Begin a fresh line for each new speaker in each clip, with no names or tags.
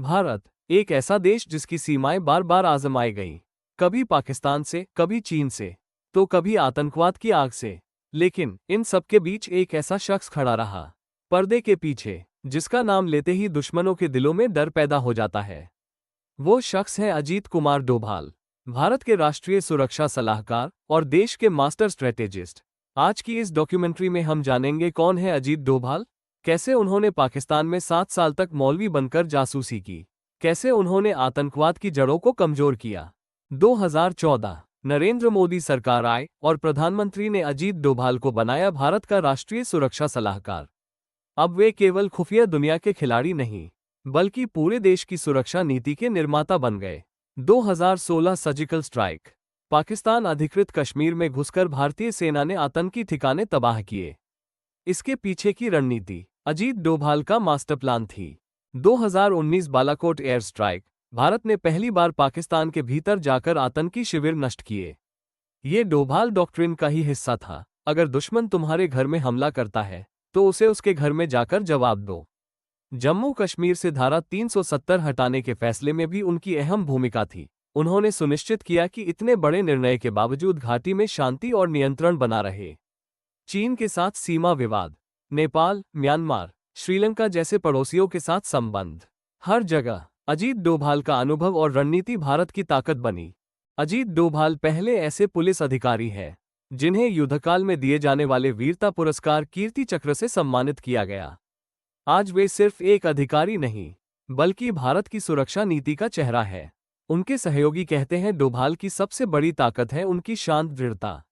भारत एक ऐसा देश जिसकी सीमाएं बार बार आजमाई गईं, कभी पाकिस्तान से, कभी चीन से, तो कभी आतंकवाद की आग से। लेकिन इन सबके बीच एक ऐसा शख्स खड़ा रहा, पर्दे के पीछे, जिसका नाम लेते ही दुश्मनों के दिलों में डर पैदा हो जाता है। वो शख्स है अजीत कुमार डोभाल, भारत के राष्ट्रीय सुरक्षा सलाहकार और देश के मास्टर स्ट्रेटेजिस्ट। आज की इस डॉक्यूमेंट्री में हम जानेंगे कौन है अजीत डोभाल, कैसे उन्होंने पाकिस्तान में 7 साल तक मौलवी बनकर जासूसी की, कैसे उन्होंने आतंकवाद की जड़ों को कमजोर किया। 2014 नरेंद्र मोदी सरकार आए और प्रधानमंत्री ने अजीत डोभाल को बनाया भारत का राष्ट्रीय सुरक्षा सलाहकार। अब वे केवल खुफिया दुनिया के खिलाड़ी नहीं, बल्कि पूरे देश की सुरक्षा नीति के निर्माता बन गए। 2016 सर्जिकल स्ट्राइक, पाकिस्तान अधिकृत कश्मीर में घुसकर भारतीय सेना ने आतंकी ठिकाने तबाह किए। इसके पीछे की रणनीति अजीत डोभाल का मास्टर प्लान थी। 2019 बालाकोट एयर स्ट्राइक, भारत ने पहली बार पाकिस्तान के भीतर जाकर आतंकी शिविर नष्ट किए। ये डोभाल डॉक्ट्रिन का ही हिस्सा था, अगर दुश्मन तुम्हारे घर में हमला करता है तो उसे उसके घर में जाकर जवाब दो। जम्मू कश्मीर से धारा 370 हटाने के फैसले में भी उनकी अहम भूमिका थी। उन्होंने सुनिश्चित किया कि इतने बड़े निर्णय के बावजूद घाटी में शांति और नियंत्रण बना रहे। चीन के साथ सीमा विवाद, नेपाल, म्यांमार, श्रीलंका जैसे पड़ोसियों के साथ संबंध, हर जगह अजीत डोभाल का अनुभव और रणनीति भारत की ताकत बनी। अजीत डोभाल पहले ऐसे पुलिस अधिकारी हैं जिन्हें युद्धकाल में दिए जाने वाले वीरता पुरस्कार कीर्ति चक्र से सम्मानित किया गया। आज वे सिर्फ एक अधिकारी नहीं, बल्कि भारत की सुरक्षा नीति का चेहरा है। उनके सहयोगी कहते हैं डोभाल की सबसे बड़ी ताकत है उनकी शांत दृढ़ता।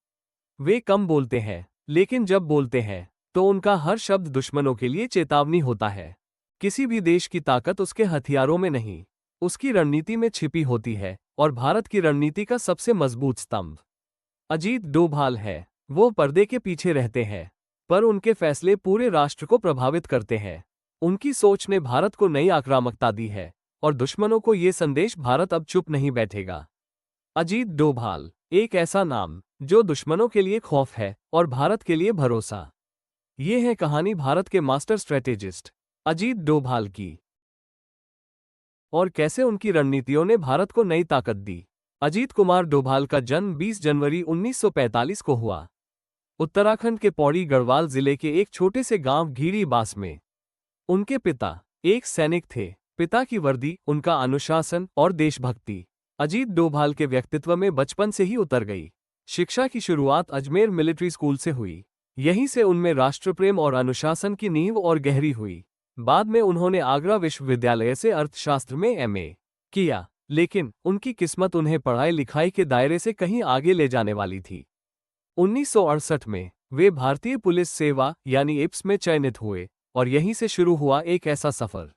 वे कम बोलते हैं, लेकिन जब बोलते हैं तो उनका हर शब्द दुश्मनों के लिए चेतावनी होता है। किसी भी देश की ताकत उसके हथियारों में नहीं, उसकी रणनीति में छिपी होती है, और भारत की रणनीति का सबसे मजबूत स्तंभ अजीत डोभाल है। वो पर्दे के पीछे रहते हैं, पर उनके फैसले पूरे राष्ट्र को प्रभावित करते हैं। उनकी सोच ने भारत को नई आक्रामकता दी है, और दुश्मनों को ये संदेश भारत अब चुप नहीं बैठेगा। अजीत डोभाल एक ऐसा नाम जो दुश्मनों के लिए खौफ है और भारत के लिए भरोसा। ये है कहानी भारत के मास्टर स्ट्रेटेजिस्ट अजीत डोभाल की, और कैसे उनकी रणनीतियों ने भारत को नई ताकत दी। अजीत कुमार डोभाल का जन्म 20 जनवरी 1945 को हुआ, उत्तराखंड के पौड़ी गढ़वाल जिले के एक छोटे से गांव घीरी बास में। उनके पिता एक सैनिक थे। पिता की वर्दी, उनका अनुशासन और देशभक्ति अजीत डोभाल के व्यक्तित्व में बचपन से ही उतर गई। शिक्षा की शुरुआत अजमेर मिलिट्री स्कूल से हुई। यहीं से उनमें राष्ट्रप्रेम और अनुशासन की नींव और गहरी हुई। बाद में उन्होंने आगरा विश्वविद्यालय से अर्थशास्त्र में एमए किया, लेकिन उनकी किस्मत उन्हें पढ़ाई लिखाई के दायरे से कहीं आगे ले जाने वाली थी। 1968 में वे भारतीय पुलिस सेवा यानी एप्स में चयनित हुए, और यहीं से शुरू हुआ एक ऐसा सफर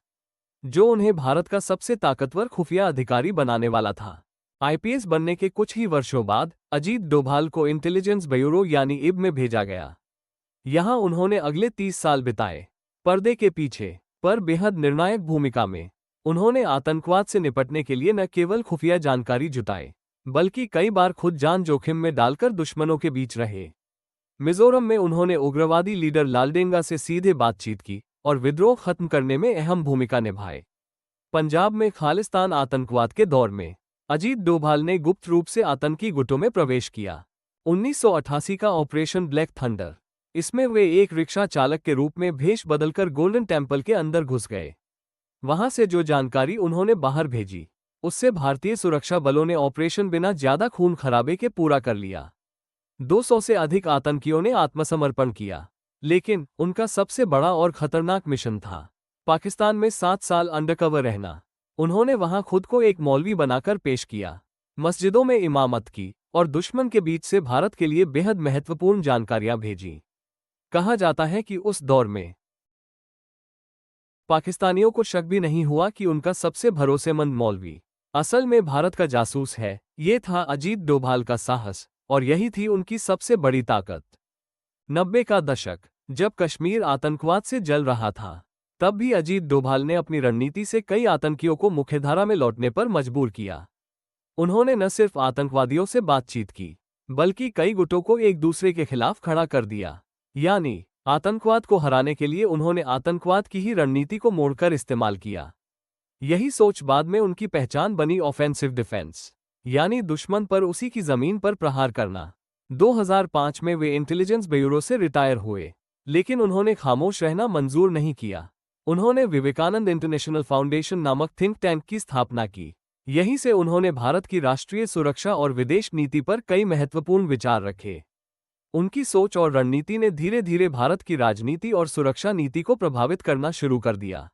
जो उन्हें भारत का सबसे ताकतवर खुफिया अधिकारी बनाने वाला था। आईपीएस बनने के कुछ ही वर्षों बाद अजीत डोभाल को इंटेलिजेंस ब्यूरो यानी इब में भेजा गया। यहां उन्होंने अगले 30 साल बिताए, पर्दे के पीछे, पर बेहद निर्णायक भूमिका में। उन्होंने आतंकवाद से निपटने के लिए न केवल खुफिया जानकारी जुटाए, बल्कि कई बार खुद जान जोखिम में डालकर दुश्मनों के बीच रहे। मिजोरम में उन्होंने उग्रवादी लीडर लालडेंगा से सीधे बातचीत की और विद्रोह खत्म करने में अहम भूमिका निभाई। पंजाब में खालिस्तान आतंकवाद के दौर में अजीत डोभाल ने गुप्त रूप से आतंकी गुटों में प्रवेश किया। 1988 का ऑपरेशन ब्लैक थंडर, इसमें वे एक रिक्शा चालक के रूप में भेष बदलकर गोल्डन टेम्पल के अंदर घुस गए। वहां से जो जानकारी उन्होंने बाहर भेजी, उससे भारतीय सुरक्षा बलों ने ऑपरेशन बिना ज्यादा खून खराबे के पूरा कर लिया। 200 से अधिक आतंकियों ने आत्मसमर्पण किया, लेकिन उनका सबसे बड़ा और खतरनाक मिशन था पाकिस्तान में 7 साल अंडरकवर रहना। उन्होंने वहां खुद को एक मौलवी बनाकर पेश किया, मस्जिदों में इमामत की और दुश्मन के बीच से भारत के लिए बेहद महत्वपूर्ण जानकारियां भेजी। कहा जाता है कि उस दौर में पाकिस्तानियों को शक भी नहीं हुआ कि उनका सबसे भरोसेमंद मौलवी असल में भारत का जासूस है। ये था अजीत डोभाल का साहस, और यही थी उनकी सबसे बड़ी ताकत। 90 का दशक, जब कश्मीर आतंकवाद से जल रहा था, तब भी अजीत डोभाल ने अपनी रणनीति से कई आतंकियों को मुख्यधारा में लौटने पर मजबूर किया। उन्होंने न सिर्फ आतंकवादियों से बातचीत की, बल्कि कई गुटों को एक दूसरे के खिलाफ खड़ा कर दिया। यानी आतंकवाद को हराने के लिए उन्होंने आतंकवाद की ही रणनीति को मोड़कर इस्तेमाल किया। यही सोच बाद में उनकी पहचान बनी ऑफेंसिव डिफेंस, यानी दुश्मन पर उसी की जमीन पर प्रहार करना। 2005 में वे इंटेलिजेंस ब्यूरो से रिटायर हुए, लेकिन उन्होंने खामोश रहना मंजूर नहीं किया। उन्होंने विवेकानंद इंटरनेशनल फाउंडेशन नामक थिंक टैंक की स्थापना की। यहीं से उन्होंने भारत की राष्ट्रीय सुरक्षा और विदेश नीति पर कई महत्वपूर्ण विचार रखे। उनकी सोच और रणनीति ने धीरे धीरे भारत की राजनीति और सुरक्षा नीति को प्रभावित करना शुरू कर दिया।